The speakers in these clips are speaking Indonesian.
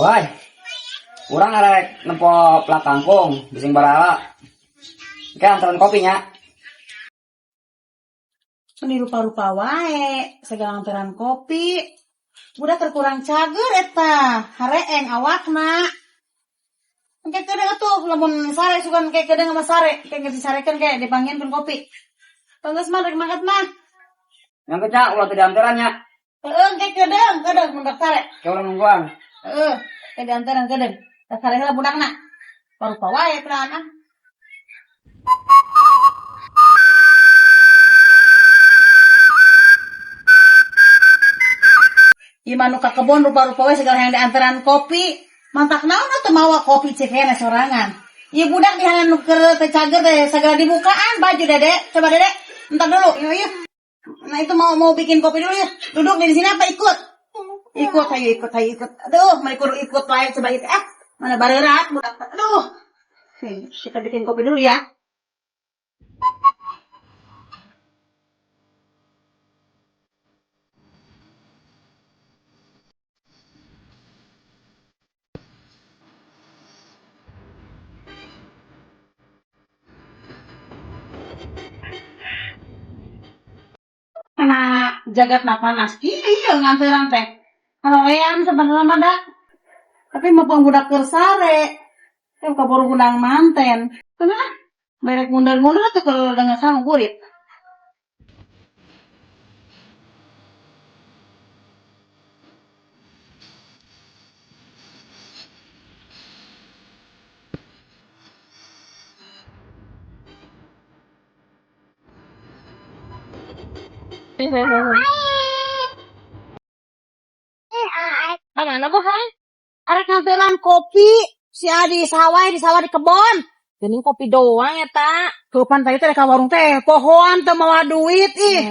Woi, kurang arek nempo plat kangkung, bising barala. Oke, antaran kopinya. Ini rupa-rupa wae, segala antaran kopi. Udah terkurang cager eta, hareeng awakna. Kayak kadang tuh, lamun sare sukan kayak kadang sama sare, kayak nggak disarekan kayak dipanggilkan kopi. Tanggas mah rek mangkat mah. Yang kecak, ulah tadi antarannya. Kayak kadang mendak sare. Kayak ulah nungguan. Kayak di antaran kadang. Sare lah budakna. Rupa wae pelana. Imanu ka kebon rupa-rupa we segala yang diantaran kopi. Mantak naon atuh mawa kopi cekena sorangan. Ieu budak dihanan keur teh cager teh segala dibukaan baju Dedek. Coba Dedek, entar dulu. Yuk. Nah itu mau bikin kopi dulu ya. Duduk di sini apa ikut? Ikut. Aduh, mau ikut lain coba itu. Mana barerat budak. Aduh. Kita bikin kopi dulu ya. Nah, jagat panas iya nganteran teh. Kalau wean sebenarnya mah dah. Tapi mau pengbudak keur sare. Teh kabur gudang manten. Kenapa? Berek mundur-mundur tuh kalau dengan sama kurit. Mana bu hai? Arek nganteran kopi. Si Adi di sawah di kebon. Gening kopi doang ya tak? Ke pantai teh ka warung teh pohoan teh mawa duit ih.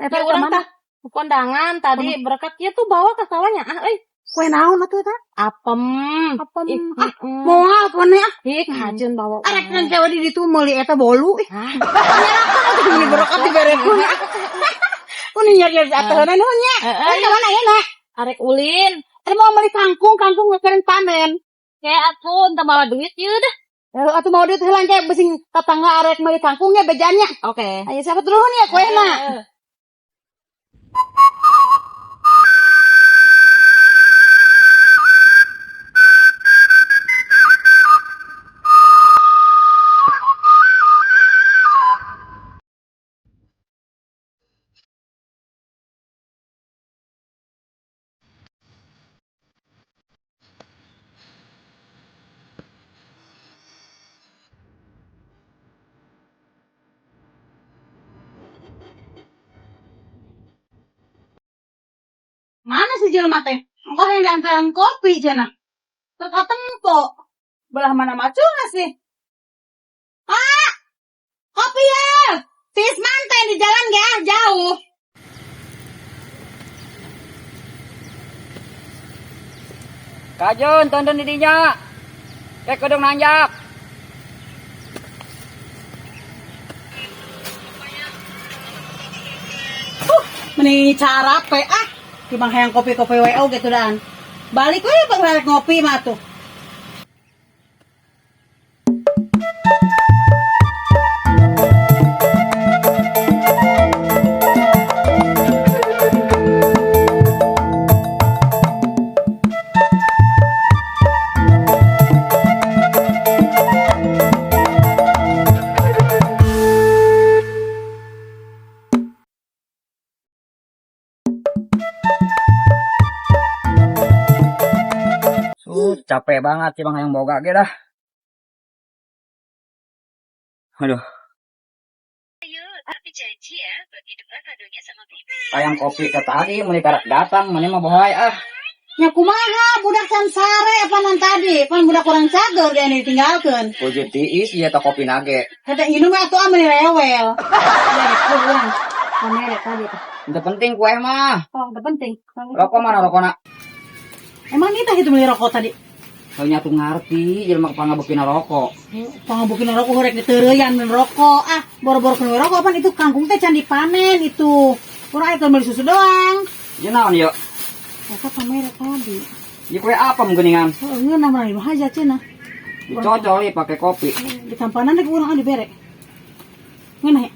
Eta urang tah kondangan tadi berkatnya tuh bawa ke sawahnya. Kue naon atuh eta? Apem. Moal kone ah. Hik hajeun bawa. Arek nan jawa di ditu meuli eta bolu ih. Nyarakan atuh beli berokat di berekun. Uni nyari atuhna nu nya. Eta mana ya nak? Arek ulin. Mau meuli kangkung ngeukeun panen. Kayak aku entah bawa duit yeuh dah. Atuh mau duit heula ge besing tetangga arek meuli kangkung ge bejannya. Oke. Ayo siapa dulu nih ya kuehna. Mana si jelema teh? Engko yang diantaran kopi cenah. Teka tempo. Belah mana macuna sih? Kopi ya. Tis manten di jalan ge jauh. Kajun, tonton didinya. Kayak kedong nanjak. Meni cara pe Cuma hayang kopi-kopi WO gitu dan. Balik we pengrek ngopi mah tuh. Capek banget sih bang yang boga ge dah. Aduh. Ayo, tapi janji ya bagi dua kadonya sama Bibi. Sayang kopi ke tadi meuli karek datang, mana mah bohai ah. Nya kumaha budak can sare apa nan tadi? Pan budak orang cager dia ditinggalkeun. Puji tiis ieu teh kopi nage. Kata inum atuh meni rewel. Ya kurang. Kamera tadi teh. Itu penting kue mah. Oh, udah penting. Rokok mana rokokna? Emang kita itu beli rokok tadi? Hanya tuh ngarti, jelema pangabeukina rokok. Pangabeukina rokok horek diteureyan men rokok. Boro-boro keun rokok pan itu kangkung teh can dipanen itu. Urang aya beli susu doang. Ieu naon yeuh? Eta kamera tadi. Di kue apa menggeningan? Oh, ngeun namanya haja cenah. Cocok ya pakai kopi. Di tampanan deh urang anu bere. Ngeun he?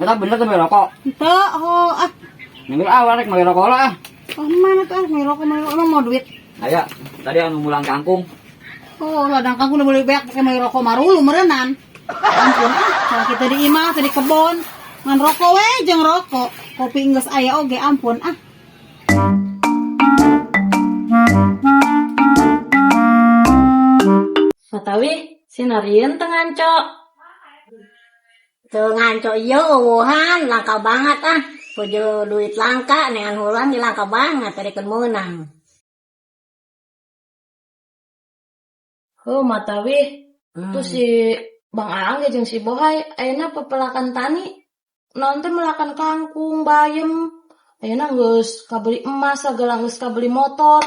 Kita bener tuh merokok. Teu oh ah. Ngambil awal rek merokok lah. Oh, mana tuh merokok emang mau duit. Ayo, tadi anu mulang kangkung. Oh, ladang kangkung udah boleh beak pakai merokok marulu merenan. Ampun ah, kalau kita di imah tadi kebon ngan rokok we jeung rokok. Kopi geus aya oge ampun ah. Matawi, sinarieun teu ngancok. Teu ngancok ieu eueuhan langka banget ah. Puju duit langka neangan hulan di langka banget tadi kan meunang. Oh, Matawi, tuh si Bang Aang ge jeung si Bohay ayeuna pepelakan tani. Naon teh melakan kangkung, bayem. Ayeuna geus kabeli emas, sagala geus kabeli motor.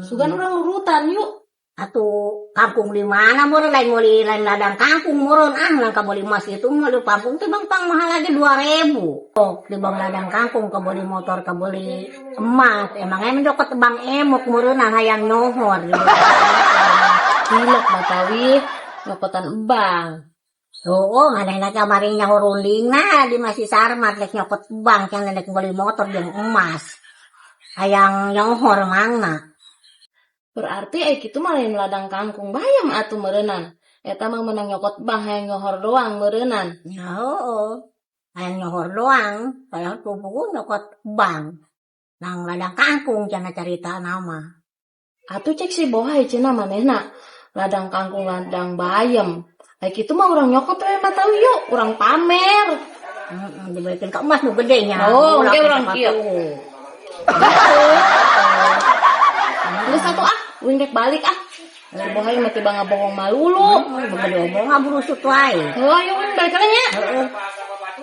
Sugan urang urutan yuk. Atuh kampung di mana meureun lain meuli lain ladang kangkung meureun ah langka beli emas itu meuli kampung teh bang pang mahal lagi 2.000. Oh, di bang ladang kangkung ka beli motor ka beli emas. Emang emang dokot bang emok meureun hayang nyohor. Hilek Matawi, nyokotan ebang. Oh, nganehna kamari nyaho rundingna di masih sarmat lek nyokot bang can lek beli motor jeung emas. Hayang nyohor mangna. Berarti kitu mah lain ladang kangkung bayam atuh meureunnan. Eta mah menang nyokot bang hayang nyohor doang meureunnan. Ya, hayang nyohor doang. Saya pupuku nyokot bang. Nang ladang kangkung cenah carita nama. Atuh cek si Bohay cenah manehna. Ladang kangkung ladang bayam. Kitu mah urang nyokot we Matawi yuk, urang pamer. Diberikan ke emas nu gede nya. Oh, oke urang kieu. Geus satu ah, uing rek balik ah. Si Bohay mah tiba ngabohong malulu. Begitu omong ngaburusut wae. Oh, ayo uing balik kana nya.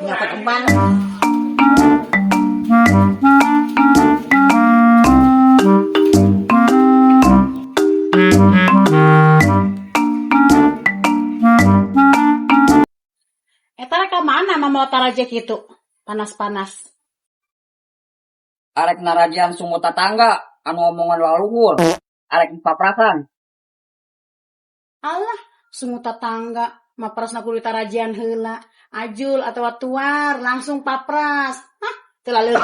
Nyokot ebang. Eta rek ka mana mama taraje kitu? Panas-panas. Arek narajian sumut tetangga, anu omongan waluhur. Arek paprasan. Alah, sungut tetangga, maprasna kudu tarajian heula. Ajul atau tuar langsung papras. Hah, teu laleur.